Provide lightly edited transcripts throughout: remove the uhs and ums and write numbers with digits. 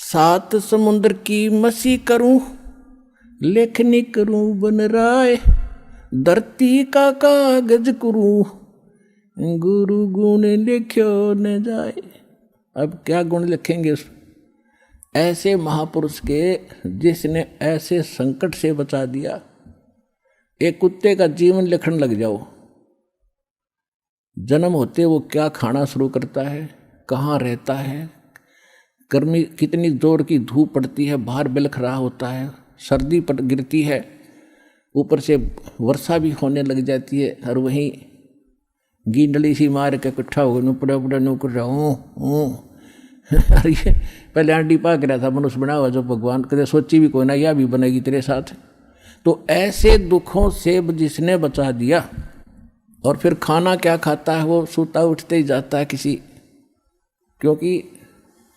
सात समुद्र की मसी करूं, लेखनी करूं बन राय, धरती का कागज करूं, गुरु गुण लिख्यो न जाए। अब क्या गुण लिखेंगे उस ऐसे महापुरुष के जिसने ऐसे संकट से बचा दिया। एक कुत्ते का जीवन लिखने लग जाओ, जन्म होते वो क्या खाना शुरू करता है, कहाँ रहता है, गर्मी कितनी जोर की धूप पड़ती है, बाहर बिलख रहा होता है, सर्दी पर गिरती है, ऊपर से वर्षा भी होने लग जाती है, और वहीं गींडली सी मार के इकट्ठा हो गए पड़ा पड़ा नू कर रहा अरे ये पहले आंटी पाक रहा था, मनुष्य बना हुआ जो भगवान कदे सोची भी कोई ना, यह भी बनेगी तेरे साथ। तो ऐसे दुखों से जिसने बचा दिया, और फिर खाना क्या खाता है, वो सूता उठते ही जाता है किसी, क्योंकि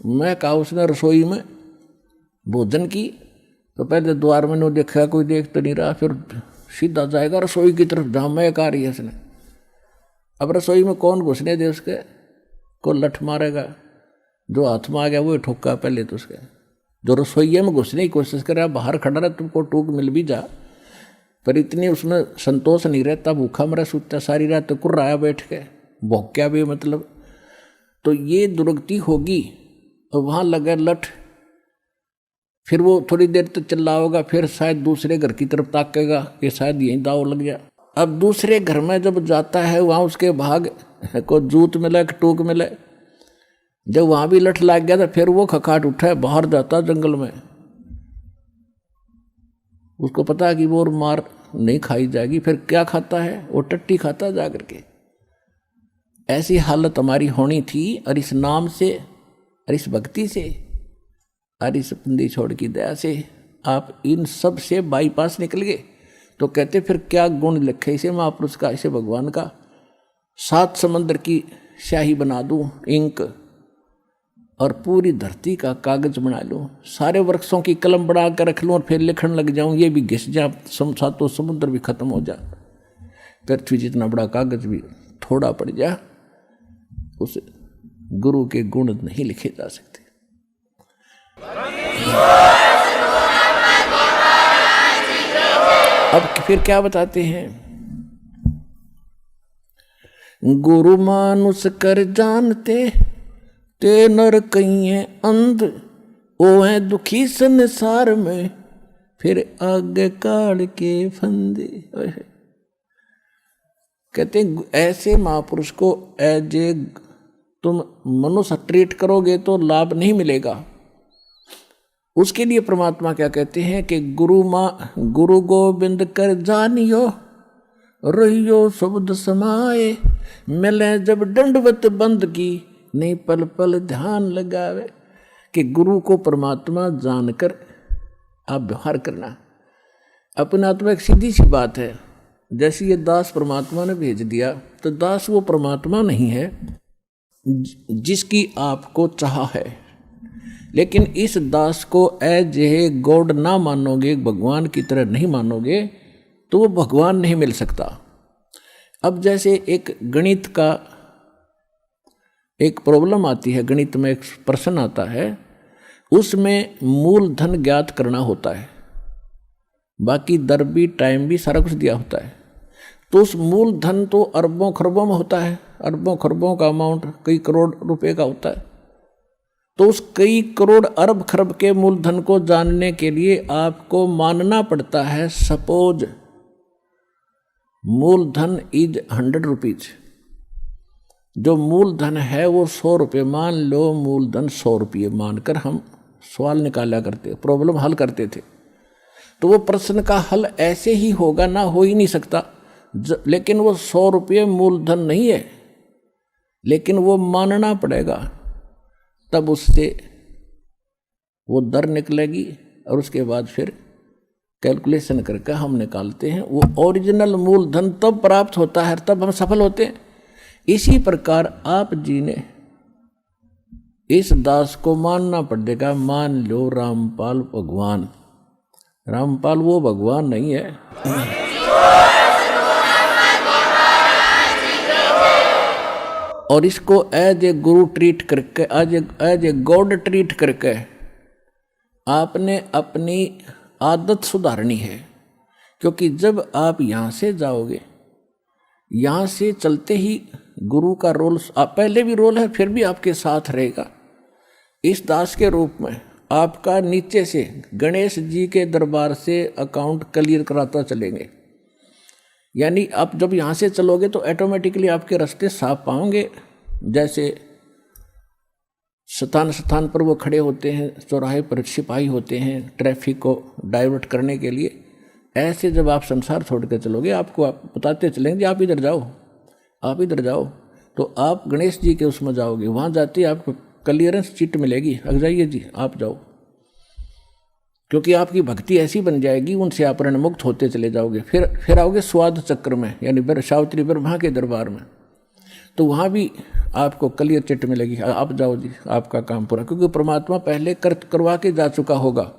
मैं कहा उसने रसोई में भोजन की, तो पहले द्वार में नहीं देखा, कोई देख तो नहीं रहा, फिर सीधा जाएगा रसोई की तरफ जहाँ मैं आ रही है इसने। अब रसोई में कौन घुसने दे उसके को, लठ मारेगा, जो हाथ में आ गया वो ठोका पहले तो उसके। जो रसोई में घुसने की कोशिश कर रहा, बाहर खड़ा रहा, तुमको टूक मिल भी जा, पर इतनी उसमें संतोष नहीं रहता, भूखा मरा सूता सारी रात तो कुर रहा बैठ के, भौक्या भी मतलब। तो ये दुर्गति होगी, और वहाँ लगा लठ, फिर वो थोड़ी देर तक चिल्ला होगा, फिर शायद दूसरे घर की तरफ ताकेगा कि शायद यहीं दाव लग गया। अब दूसरे घर में जब जाता है, वहाँ उसके भाग को जूत मिले कि टूक मिले, जब वहाँ भी लठ लग गया, तो फिर वो खखाट उठा है, बाहर जाता जंगल में। उसको पता है कि वो मार नहीं खाई जाएगी, फिर क्या खाता है, वो टट्टी खाता जा करके। ऐसी हालत हमारी होनी थी, और इस नाम से, और इस भक्ति से, और इस बंदी छोड़ की दया से आप इन सब से बाईपास निकल गए। तो कहते फिर क्या गुण लिखे इसे महापुरुष का, इसे भगवान का। सात समंदर की स्याही बना दूं इंक, और पूरी धरती का कागज बना लूं, सारे वृक्षों की कलम बना कर रख लूं, और फिर लिखने लग जाऊं, ये भी घिस जा, सातों समुद्र भी खत्म हो जा, पृथ्वी जितना बड़ा कागज भी थोड़ा पड़ जा, उस गुरु के गुण नहीं लिखे जा सकते। अब फिर क्या बताते हैं, गुरु मानुष कर जानते, ते नर कहीं अंध, ओ है दुखी संसार में, फिर आगे काढ़ के फंदे। कहते ऐसे महापुरुष को एज ए तुम मनुष्य ट्रीट करोगे तो लाभ नहीं मिलेगा। उसके लिए परमात्मा क्या कहते हैं कि गुरु गोविंद कर जानियो, रहियो शब्द समाए, मिले जब दंडवत बंद की, नहीं पल पल ध्यान लगावे। कि गुरु को परमात्मा जानकर आप व्यवहार करना। अपना तो एक सीधी सी बात है, जैसे ये दास परमात्मा ने भेज दिया, तो दास वो परमात्मा नहीं है जिसकी आपको चाह है, लेकिन इस दास को एज ए गॉड ना मानोगे, भगवान की तरह नहीं मानोगे, तो वो भगवान नहीं मिल सकता। अब जैसे एक गणित का एक प्रॉब्लम आती है, गणित में एक प्रश्न आता है, उसमें मूलधन ज्ञात करना होता है, बाकी दर भी टाइम भी सारा कुछ दिया होता है। तो उस मूलधन तो अरबों खरबों में होता है, अरबों खरबों का अमाउंट कई करोड़ रुपए का होता है। तो उस कई करोड़ अरब खरब के मूलधन को जानने के लिए आपको मानना पड़ता है, सपोज मूलधन इज 100 रुपीज, जो मूलधन है वो 100 रुपये, मान लो मूलधन 100 रुपये मानकर हम सवाल निकाला करते, प्रॉब्लम हल करते थे। तो वो प्रश्न का हल ऐसे ही होगा, ना हो ही नहीं सकता। लेकिन वो 100 रुपये मूलधन नहीं है, लेकिन वो मानना पड़ेगा, तब उससे वो दर निकलेगी, और उसके बाद फिर कैलकुलेशन करके हम निकालते हैं। वो ओरिजिनल मूलधन तब प्राप्त होता है, तब हम सफल होते हैं। इसी प्रकार आप जी ने इस दास को मानना पड़ेगा। मान लो रामपाल भगवान, रामपाल वो भगवान नहीं है, और इसको एज ए गुरु ट्रीट करके, एज ए गॉड ट्रीट करके आपने अपनी आदत सुधारनी है, क्योंकि जब आप यहाँ से जाओगे, यहाँ से चलते ही गुरु का रोल पहले भी रोल है, फिर भी आपके साथ रहेगा। इस दास के रूप में आपका नीचे से गणेश जी के दरबार से अकाउंट क्लियर कराता चलेंगे। यानी आप जब यहाँ से चलोगे तो ऑटोमेटिकली आपके रास्ते साफ पाओगे। जैसे स्थान पर वो खड़े होते हैं, चौराहे पर सिपाही होते हैं ट्रैफिक को डाइवर्ट करने के लिए, ऐसे जब आप संसार छोड़ कर चलोगे आपको आप बताते चलेंगे आप इधर जाओ, आप इधर जाओ, तो आप गणेश जी के उसमें जाओगे। वहाँ जाते ही आपको क्लियरेंस चिट मिलेगी, लग जाइए जी आप जाओ, क्योंकि आपकी भक्ति ऐसी बन जाएगी, उनसे आप ऋणमुक्त होते चले जाओगे। फिर आओगे स्वाद चक्र में, यानी सावित्री ब्रह्मा के दरबार में, तो वहाँ भी आपको क्लियर चिट मिलेगी, आप जाओ जी आपका काम पूरा, क्योंकि परमात्मा पहले करवा के जा चुका होगा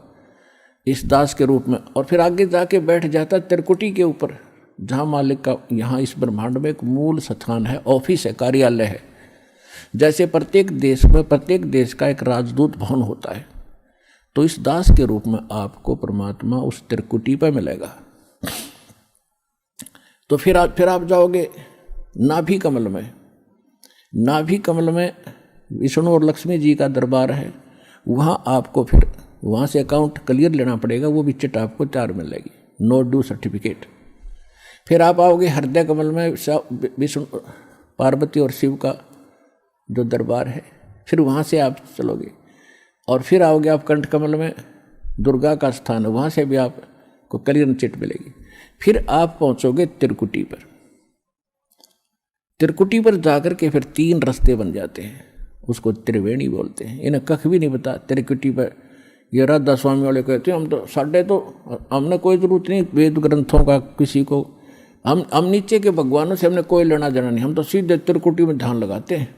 इस दास के रूप में। और फिर आगे जाके बैठ जाता त्रिकुटी के ऊपर, जहाँ मालिक का यहाँ इस ब्रह्मांड में एक मूल स्थान है, ऑफिस है, कार्यालय है। जैसे प्रत्येक देश में प्रत्येक देश का एक राजदूत भवन होता है, तो इस दास के रूप में आपको परमात्मा उस त्रिकुटी पर मिलेगा। तो फिर आप जाओगे नाभि कमल में। नाभि कमल में विष्णु और लक्ष्मी जी का दरबार है, वहाँ आपको फिर वहाँ से अकाउंट क्लियर लेना पड़ेगा, वो भी चिट आपको तैयार मिलेगी, नो ड्यू सर्टिफिकेट। फिर आप आओगे हृदय कमल में, विष्णु पार्वती और शिव का जो दरबार है, फिर वहाँ से आप चलोगे और फिर आओगे आप कंठ कमल में, दुर्गा का स्थान है, वहाँ से भी आपको क्लियर चिट मिलेगी। फिर आप पहुँचोगे त्रिकुटी पर। त्रिकुटी पर जाकर के फिर 3 रास्ते बन जाते हैं, उसको त्रिवेणी बोलते हैं। इन्हें कख भी नहीं पता त्रिकुटी पर। ये राधा स्वामी वाले कहते हैं हमने कोई जरूरत नहीं वेद ग्रंथों का, किसी को हम नीचे के भगवानों से हमने कोई लेना देना नहीं, हम तो सीधे त्रिकुटी में ध्यान लगाते हैं।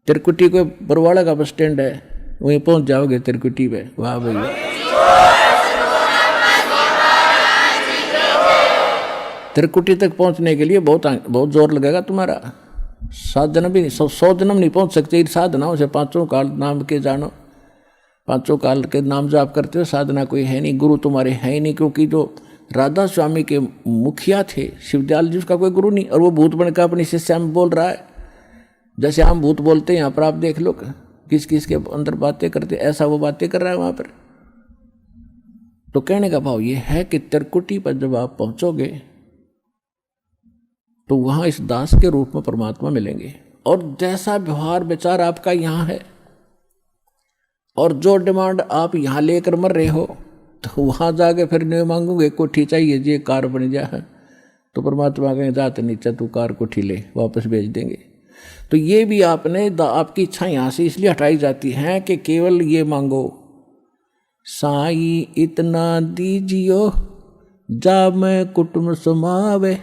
त्रिकुटी को बरवाड़ा का बस स्टैंड है, वहीं पहुंच जाओगे त्रिकुटी पे। वाह भैया, त्रिकुटी तक पहुंचने के लिए बहुत जोर लगेगा तुम्हारा। 7 जन्म भी नहीं, 100 जन्म नहीं पहुंच सकते। साधनाओं से 5 काल नाम के जानो, 5 काल के नाम जाप करते हो, साधना कोई है नहीं, गुरु तुम्हारे है ही नहीं। क्योंकि जो राधा स्वामी के मुखिया थे शिवदयाल जी, उसका कोई गुरु नहीं, और वो भूत बनकर अपनी शिष्या में बोल रहा है। जैसे हम भूत बोलते हैं यहाँ पर, आप देख लो किस किस के अंदर बातें करते, ऐसा वो बातें कर रहा है वहाँ पर। तो कहने का भाव ये है कि त्रिकुटी पर जब आप पहुँचोगे तो वहाँ इस दास के रूप में परमात्मा मिलेंगे, और जैसा व्यवहार विचार आपका यहाँ है और जो डिमांड आप यहाँ लेकर मर रहे हो, तो वहाँ जाके फिर नहीं मांगोगे कोठी चाहिए जी, कार बन जाए, तो परमात्मा कहें जाते नीचे तू कार कोठी ले, वापस भेज देंगे। तो ये भी आपकी इच्छा यहाँ से इसलिए हटाई जाती है कि केवल ये मांगो, साई इतना दीजियो जा मैं कुटुंब समावे,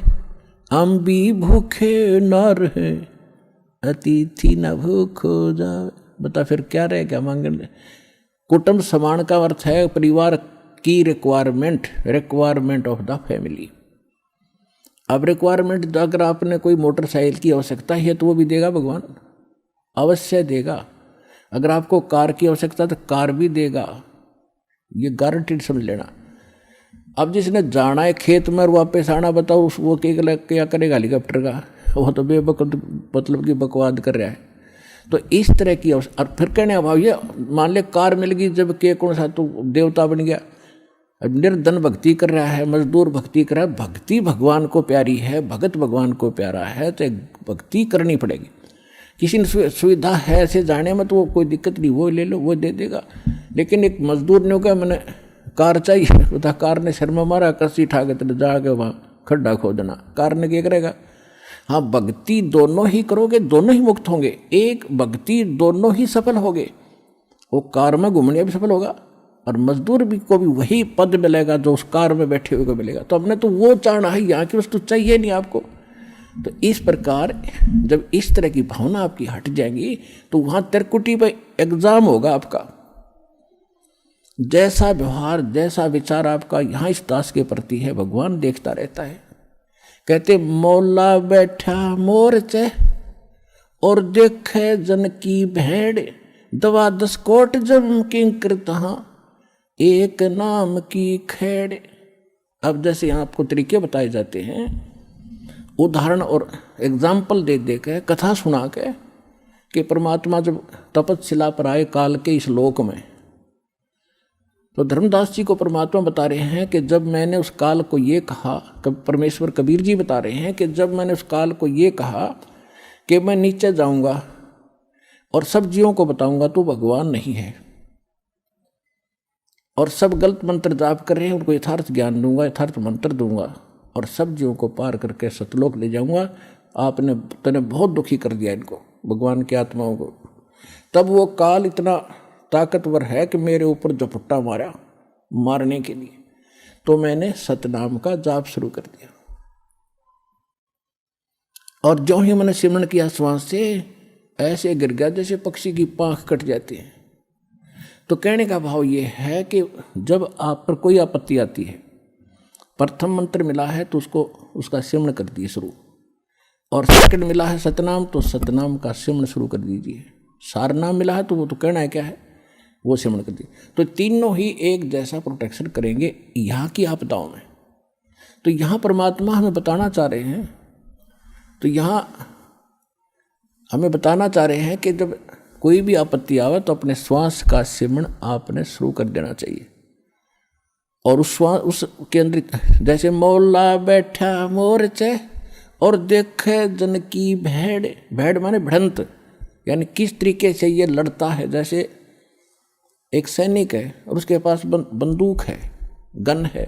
हम भी भूखे न रहे अतिथि न भूख हो जावे। बता फिर क्या रहे क्या मांगने। कुटुंब समान का अर्थ है परिवार की रिक्वायरमेंट ऑफ द फैमिली। अब रिक्वायरमेंट अगर आपने कोई मोटरसाइकिल की आवश्यकता है तो वो भी देगा भगवान, अवश्य देगा। अगर आपको कार की आवश्यकता तो कार भी देगा, ये गारंटीड समझ लेना। अब जिसने जाना है खेत में और वापस आना, बताओ वो क्या करेगा हेलीकॉप्टर का, वो तो मतलब की बकवाद कर रहा है। तो इस तरह की और फिर कहने अभाव ये मान ले कार मिल गई जब के कौन सा तो देवता बन गया, निर्धन भक्ति कर रहा है, मजदूर भक्ति कर रहा है। भक्ति भगवान को प्यारी है, भगत भगवान को प्यारा है, तो भक्ति करनी पड़ेगी। किसी ने सुविधा है ऐसे जाने में तो वो कोई दिक्कत नहीं, वो ले लो, वो दे देगा। लेकिन एक मजदूर ने कहा मैंने कार चाहिए, बता कार ने शर्मा मारा, कसी उठा के तेरे जाके वहाँ खड्डा खोदना, कार ने क्या करेगा। हाँ, भक्ति दोनों ही करोगे, दोनों ही मुक्त होंगे। एक भक्ति दोनों ही सफल होगे, वो कार में घूमने भी सफल होगा और मजदूर भी को भी वही पद मिलेगा जो उस कार में बैठे हुए को मिलेगा। तो हमने तो वो चाहना है, यहाँ की वस्तु चाहिए नहीं आपको। तो इस प्रकार जब इस तरह की भावना आपकी हट जाएगी तो वहाँ त्रिकुटी पर एग्जाम होगा आपका। जैसा व्यवहार जैसा विचार आपका यहाँ इस दास के प्रति है, भगवान देखता रहता है। कहते मौला बैठा मोरचे और देखे जन की भेड़, दवा 10 कोट जम किंकर तहाँ एक नाम की खैड़। अब जैसे यहाँ आपको तरीके बताए जाते हैं, उदाहरण और एग्जाम्पल दे दे के, कथा सुना के, कि परमात्मा जब तपस्शिला पर आए काल के इस लोक में, तो धर्मदास जी को परमात्मा बता रहे हैं कि जब मैंने उस काल को ये कहा, परमेश्वर कबीर जी बता रहे हैं कि जब मैंने उस काल को ये कहा कि मैं नीचे जाऊंगा और सब जीवों को बताऊंगा तो भगवान नहीं है, और सब गलत मंत्र जाप कर रहे हैं, उनको यथार्थ ज्ञान दूंगा, यथार्थ मंत्र दूंगा और सब जीवों को पार करके सतलोक ले जाऊंगा। तूने बहुत दुखी कर दिया इनको, भगवान की आत्माओं को। तब वो काल इतना ताकतवर है कि मेरे ऊपर झपट्टा मारा मारने के लिए, तो मैंने सतनाम का जाप शुरू कर दिया। और जो ही मैंने सिमरण किया श्वास से, ऐसे गिर गया जैसे पक्षी की पांख कट जाती है। तो कहने का भाव ये है कि जब आप पर कोई आपत्ति आती है, प्रथम मंत्र मिला है तो उसका सिमरण कर दिए शुरू, और सेकंड मिला है सतनाम तो सतनाम का सिमरण शुरू कर दीजिए। सारनाम मिला है तो वो तो कहना है क्या है, वो सिमरण कर दिए। तो तीनों ही एक जैसा प्रोटेक्शन करेंगे यहाँ की आपदाओं में। तो यहाँ परमात्मा हमें बताना चाह रहे हैं, तो यहाँ हमें बताना चाह रहे हैं कि जब कोई भी आपत्ति आवे तो अपने श्वास का सिमरण आपने शुरू कर देना चाहिए। और उस श्वास उसके अंदर जैसे मौला बैठा मोरचे और देखे जन की भेड़, भेड़ माने भिड़ंत, यानी किस तरीके से ये लड़ता है। जैसे एक सैनिक है और उसके पास बंदूक है, गन है,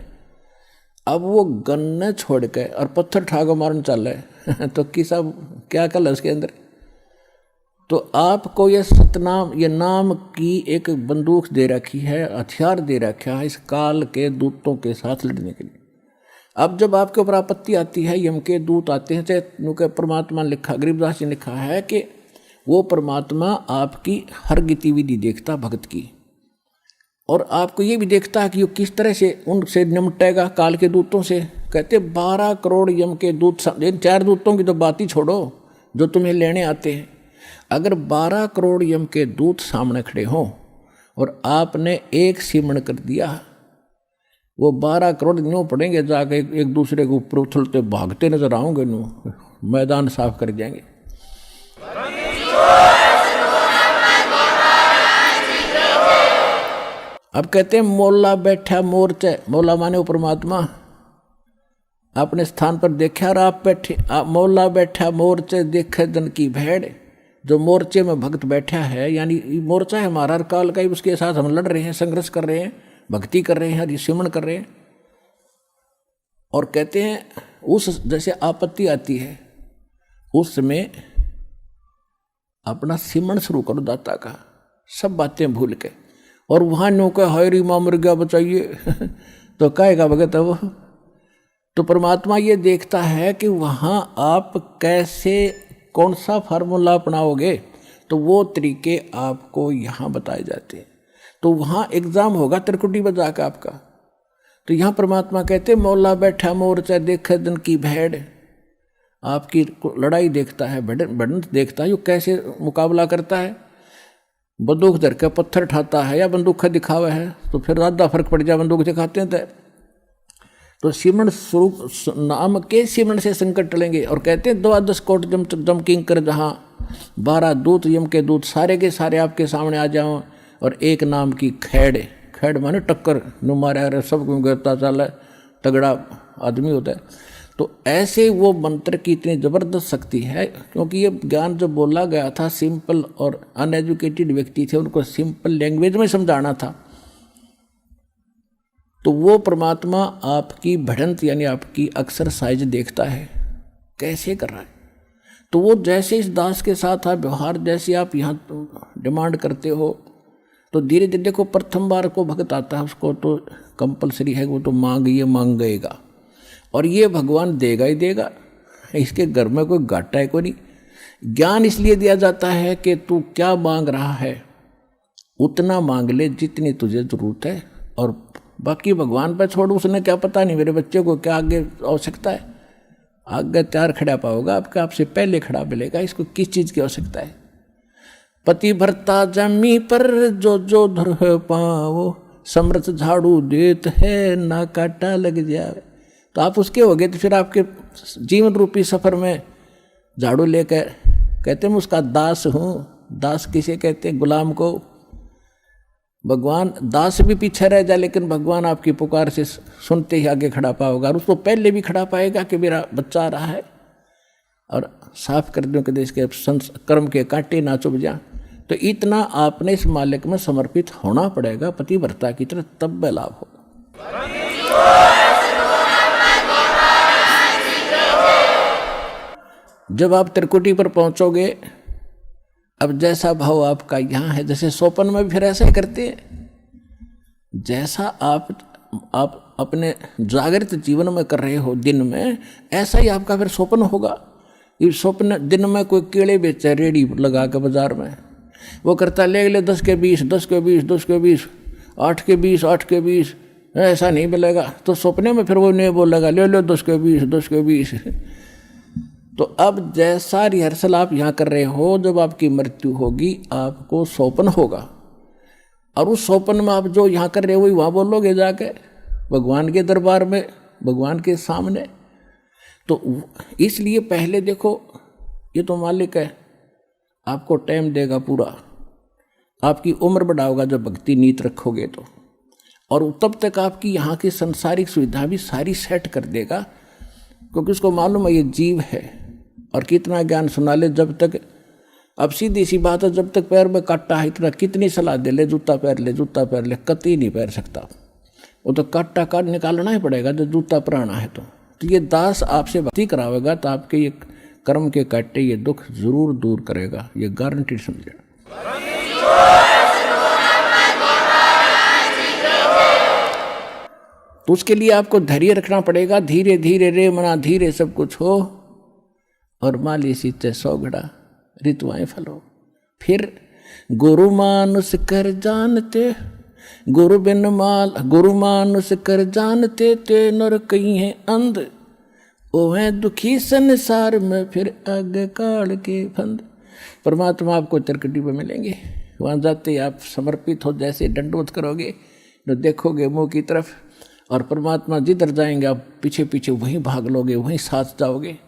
अब वो गन न छोड़ के और पत्थर ठाको मारने चल रहे तो किसा क्या कल है उसके अंदर। तो आपको ये सतनाम, ये नाम की एक बंदूक दे रखी है, हथियार दे रखा है इस काल के दूतों के साथ लड़ने के लिए। अब जब आपके ऊपर आपत्ति आती है, यम के दूत आते हैं, चाहे परमात्मा ने लिखा, गरीबदास जी ने लिखा है कि वो परमात्मा आपकी हर गतिविधि देखता भक्त की, और आपको ये भी देखता है कि वो किस तरह से उनसे निपटेगा काल के दूतों से। कहते 12 करोड़ यम के दूत, इन 4 दूतों की तो बात ही छोड़ो जो तुम्हें लेने आते हैं। अगर 12 करोड़ यम के दूत सामने खड़े हों और आपने एक सिमरण कर दिया, वो 12 करोड़ न्यों पड़ेंगे, जाके एक दूसरे के ऊपर उछलते भागते नजर आओगे, न्यों मैदान साफ कर जाएंगे। अब कहते हैं मौला बैठा मोर्चे, मौला माने वो परमात्मा अपने स्थान पर देखा, और आप बैठे, मौला बैठा मोर्चे देखे जन की भेड़। जो मोर्चे में भक्त बैठा है, यानी मोर्चा है हमारा हर काल का ही, उसके साथ हम लड़ रहे हैं, संघर्ष कर रहे हैं, भक्ति कर रहे हैं, सिमरण कर रहे हैं। और कहते हैं उस जैसे आपत्ति आती है उसमें अपना सिमरण शुरू करो दाता का, सब बातें भूल के। और वहाँ नो का हरी माँ मर गया बचाइए तो कहेगा भगत है वो। तो परमात्मा ये देखता है कि वहाँ आप कैसे, कौन सा फार्मूला अपनाओगे, तो वो तरीके आपको यहाँ बताए जाते हैं। तो वहाँ एग्जाम होगा त्रिकुटी बजा का आपका। तो यहाँ परमात्मा कहते मौला बैठा मोर्चा देखे दिन की भेड़, आपकी लड़ाई देखता है, बढ़त देखता है, यो कैसे मुकाबला करता है। बंदूक धर के पत्थर ठाता है या बंदूक दिखावा है, तो फिर ज़्यादा फर्क पड़ जाए, बंदूक दिखाते हैं तो सिमरण स्वरूप नाम के सिमरण से संकट टलेंगे। और कहते हैं 12 कोट जम किंकर जहाँ 12 दूत यम के दूत सारे के सारे आपके सामने आ जाओ, और एक नाम की खैड़, खैड़ माने टक्कर नु मारा सब गिरता चल है, तगड़ा आदमी होता है। तो ऐसे वो मंत्र की इतनी ज़बरदस्त शक्ति है, क्योंकि ये ज्ञान जो बोला गया था सिंपल और अनएजुकेटेड व्यक्ति थे, उनको सिंपल लैंग्वेज में समझाना था। तो वो परमात्मा आपकी बढ़ंत यानी आपकी एक्सरसाइज देखता है कैसे कर रहा है। तो वो जैसे इस दास के साथ आप व्यवहार, जैसे आप यहाँ डिमांड करते हो, तो धीरे धीरे देखो प्रथम बार को भक्त आता है उसको तो कंपलसरी है, वो तो मांग गएगा, और ये भगवान देगा ही देगा, इसके घर में कोई घाटा है कोई नहीं। ज्ञान इसलिए दिया जाता है कि तू क्या मांग रहा है उतना मांग ले जितनी तुझे जरूरत है, और बाकी भगवान पर छोड़, उसने क्या पता नहीं मेरे बच्चे को क्या आगे आवश्यकता है। आगे तैयार खड़ा पाओगा आपका, आपसे पहले खड़ा मिलेगा, इसको किस चीज़ की आवश्यकता है। पति भरता जमी पर जो जो धर पाओ, समर्थ झाड़ू देत है ना काटा लग जाए। तो आप उसके हो गए, तो फिर आपके जीवन रूपी सफर में झाड़ू लेकर कहते हैं मैं उसका दास हूँ। दास किसे कहते हैं? गुलाम को। भगवान दास भी पीछे रह जाए, लेकिन भगवान आपकी पुकार से सुनते ही आगे खड़ा पाओगा, और उसको पहले भी खड़ा पाएगा कि मेरा बच्चा आ रहा है, और साफ कर दूं कि देश के कर्म के कांटे ना चुभ जा। तो इतना आपने इस मालिक में समर्पित होना पड़ेगा पतिव्रता की तरह, तब वह लाभ हो। जब आप त्रिकुटी पर पहुंचोगे, अब जैसा भाव आपका यहाँ है, जैसे सोपन में भी फिर ऐसा ही करते हैं, जैसा आप अपने जागृत जीवन में कर रहे हो दिन में, ऐसा ही आपका फिर सोपन होगा। ये स्वप्न दिन में कोई केले बेचे रेडी लगा के बाजार में, वो करता ले 10 के 20, 10 के 20, 10 के 20, 8 के 20, 8 के 20, ऐसा नहीं मिलेगा। तो सपने में फिर वो नहीं बोलेगा ले लो 10 के 20, 10 के 20। तो अब जैसा रिहर्सल आप यहाँ कर रहे हो, जब आपकी मृत्यु होगी आपको सौपन होगा, और उस सौपन में आप जो यहाँ कर रहे हो वही वहाँ बोलोगे जाके भगवान के दरबार में, भगवान के सामने। तो इसलिए पहले देखो, ये तो मालिक है, आपको टाइम देगा पूरा, आपकी उम्र बढ़ाओगा जब भक्ति नीत रखोगे तो, और तब तक आपकी यहाँ की संसारिक सुविधा भी सारी सेट कर देगा, क्योंकि उसको मालूम है ये जीव है। और कितना ज्ञान सुना ले, जब तक, अब सीधी सी बात है, जब तक पैर में काटा है, इतना कितनी सलाह दे ले जूता पहन ले, जूता पहन ले, कतई नहीं पहन सकता। वो तो काटा काट निकालना ही पड़ेगा जब जूता पुराना है। तो ये दास आपसे भक्ति करावेगा तो आपके ये कर्म के काटे ये दुख जरूर दूर करेगा, ये गारंटी समझे। तो उसके लिए आपको धैर्य रखना पड़ेगा। धीरे धीरे रे मना धीरे सब कुछ हो, और माली सीते 100 घड़ा ऋतुआएं फलो। फिर गुरु मानुष कर जानते, गुरु बिन माल, गुरु मानुष कर जानते ते नर कहीं है अंध, ओहे दुखी संसार में फिर आगे काल के फंद। परमात्मा आपको तिरकटी पे मिलेंगे, वहाँ जाते ही आप समर्पित हो, जैसे दंडोत करोगे तो देखोगे मुंह की तरफ, और परमात्मा जिधर जाएंगे आप पीछे पीछे वहीं भाग लोगे, वहीं साथ जाओगे।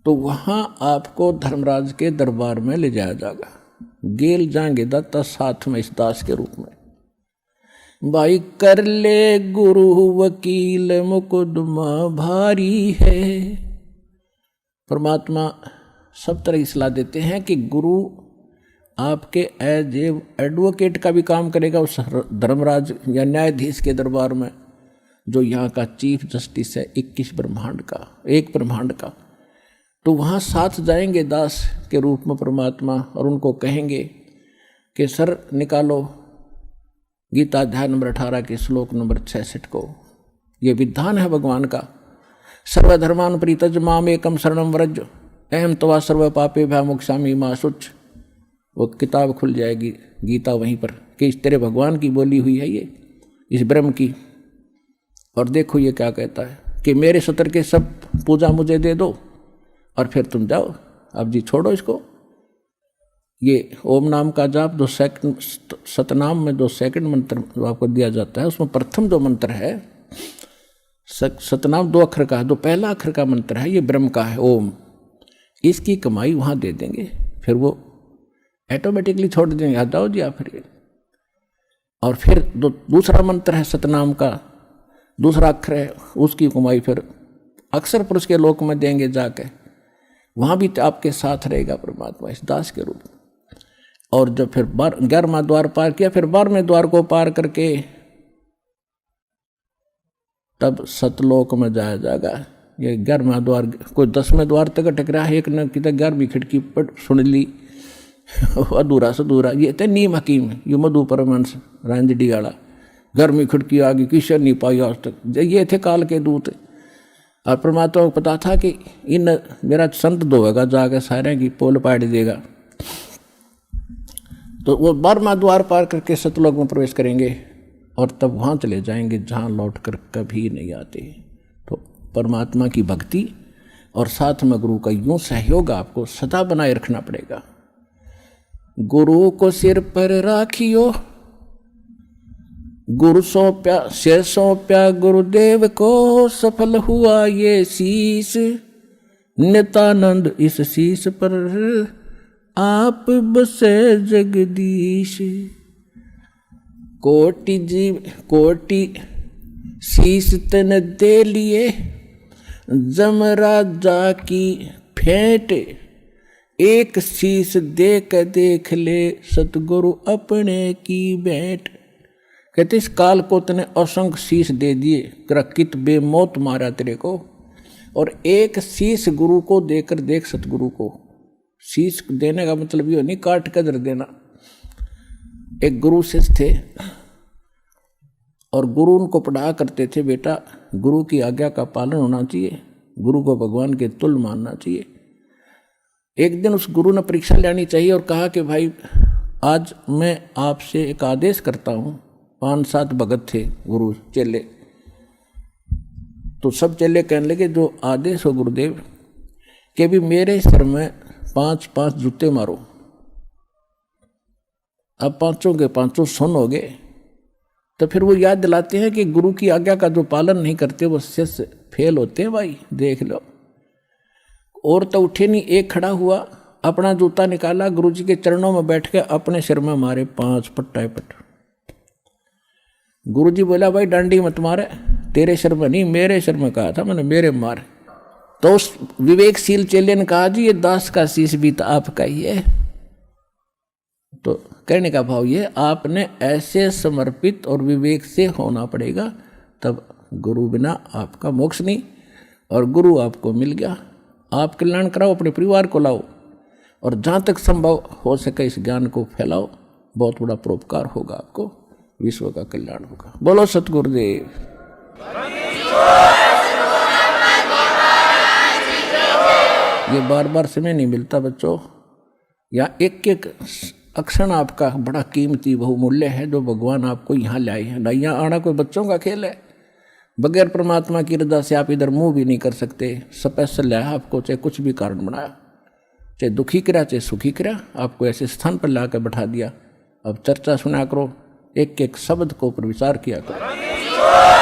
तो वहाँ आपको धर्मराज के दरबार में ले जाया जाएगा, गेल जाएंगे दत्ता साथ में इस दास के रूप में। भाई कर ले गुरु वकील मुकदमा भारी है। परमात्मा सब तरह की सलाह देते हैं कि गुरु आपके एज एडवोकेट का भी काम करेगा उस धर्मराज या न्यायाधीश के दरबार में, जो यहाँ का चीफ जस्टिस है 21 ब्रह्मांड का, एक ब्रह्मांड का। तो वहाँ साथ जाएंगे दास के रूप में परमात्मा, और उनको कहेंगे कि सर निकालो गीता अध्याय नंबर 18 के श्लोक नंबर 66 को। ये विधान है भगवान का, सर्वधर्मान परित्यज माम एकम शरणम व्रज अहम तवा सर्व पापे भय मोक्षामि मा शुच। वो किताब खुल जाएगी गीता वहीं पर कि इस तेरे भगवान की बोली हुई है ये, इस ब्रह्म की। और देखो ये क्या कहता है कि मेरे सतर के सब पूजा मुझे दे दो और फिर तुम जाओ, अब जी छोड़ो इसको। ये ओम नाम का जाप 2 सेकंड, सतनाम में 2 सेकंड मंत्र जो आपको दिया जाता है, उसमें प्रथम जो मंत्र है सतनाम 2 अक्षर का है, 2 पहला अक्षर का मंत्र है, ये ब्रह्म का है ओम। इसकी कमाई वहाँ दे देंगे, फिर वो ऑटोमेटिकली छोड़ देंगे, आ जाओ जी आप फिर। और फिर दूसरा मंत्र है सतनाम का, दूसरा अक्षर है, उसकी कमाई फिर अक्षर पुरुष के लोक में देंगे जाके, वहाँ भी आपके साथ रहेगा परमात्मा इस दास के रूप में। और जब फिर 11वां द्वार पार किया, फिर 12वें द्वार को पार करके तब सतलोक में जाया जाएगा। ये 11वां द्वार, कोई 10वें द्वार तक अटक रहा है, एक न कि 11वीं खिड़की पर सुन ली अधूरा से अधूरा। ये थे नीम हकीम, ये मधु परमहंस रांझडी वाला, 11वीं खिड़की आ गई, किशन नहीं पाई आज तक। ये थे काल के दूत। और परमात्मा को पता था कि इन मेरा संत धोएगा जाके, सारे की पोल पाड़ देगा। तो वो 12वां द्वार पार करके सतलोक में प्रवेश करेंगे, और तब वहाँ चले जाएंगे जहाँ लौट कर कभी नहीं आते। तो परमात्मा की भक्ति और साथ में गुरु का यूँ सहयोग आपको सदा बनाए रखना पड़ेगा। गुरु को सिर पर राखियो, गुरु सौंप्या से सौंप्या गुरुदेव को, सफल हुआ ये शीश, नित्यानंद इस शीश पर आप बसे जगदीश। कोटि जीव कोटि शीश तन दे लिए, जमराजा की फेंट, एक शीश देख ले सतगुरु अपने की भेंट। कहते इस काल को तने असंख्य शीश दे दिए, कित बेमौत मारा तेरे को, और एक शीश गुरु को देकर देख सतगुरु को। शीश देने का मतलब ये नहीं काट कर धर देना। एक गुरु शिष्य थे और गुरु उनको पढ़ा करते थे, बेटा गुरु की आज्ञा का पालन होना चाहिए, गुरु को भगवान के तुल्य मानना चाहिए। एक दिन उस गुरु ने परीक्षा लेनी चाहिए और कहा कि भाई आज मैं आपसे एक आदेश करता हूँ। 5-7 भगत थे गुरु चेले, तो सब चेले कहने लगे जो आदेश हो गुरुदेव, कि भी मेरे सिर में 5-5 जूते मारो। अब 5 के 5 सुन हो गए। तो फिर वो याद दिलाते हैं कि गुरु की आज्ञा का जो पालन नहीं करते वो शिष्य फेल होते हैं भाई, देख लो। और तो उठे नहीं, एक खड़ा हुआ, अपना जूता निकाला, गुरुजी के चरणों में बैठ के अपने सिर में मारे 5 पट। गुरुजी बोला भाई डांडी मत मारे, तेरे सिर में नहीं मेरे सिर में कहा था मैंने, मेरे मार। तो उस विवेकशील चेले ने कहा जी ये दास का शीश भी तो आपका ही है। तो कहने का भाव ये, आपने ऐसे समर्पित और विवेक से होना पड़ेगा, तब गुरु बिना आपका मोक्ष नहीं। और गुरु आपको मिल गया, आप कल्याण कराओ, अपने परिवार को लाओ, और जहाँ तक संभव हो सके इस ज्ञान को फैलाओ, बहुत बड़ा परोपकार होगा आपको, विश्व का कल्याण होगा। बोलो सतगुरुदेव। ये बार बार समय नहीं मिलता बच्चों, या एक एक अक्षण आपका बड़ा कीमती बहुमूल्य है जो भगवान आपको यहाँ लाए हैं। ना यहाँ आना कोई बच्चों का खेल है, बगैर परमात्मा की रजा से आप इधर मुंह भी नहीं कर सकते। स्पेशल लाया आपको, चाहे कुछ भी कारण बनाया, चाहे दुखी करा चाहे सुखी करा, आपको ऐसे स्थान पर ला कर बैठा दिया। अब चर्चा सुना करो, एक एक शब्द को ऊपर विचार किया करो।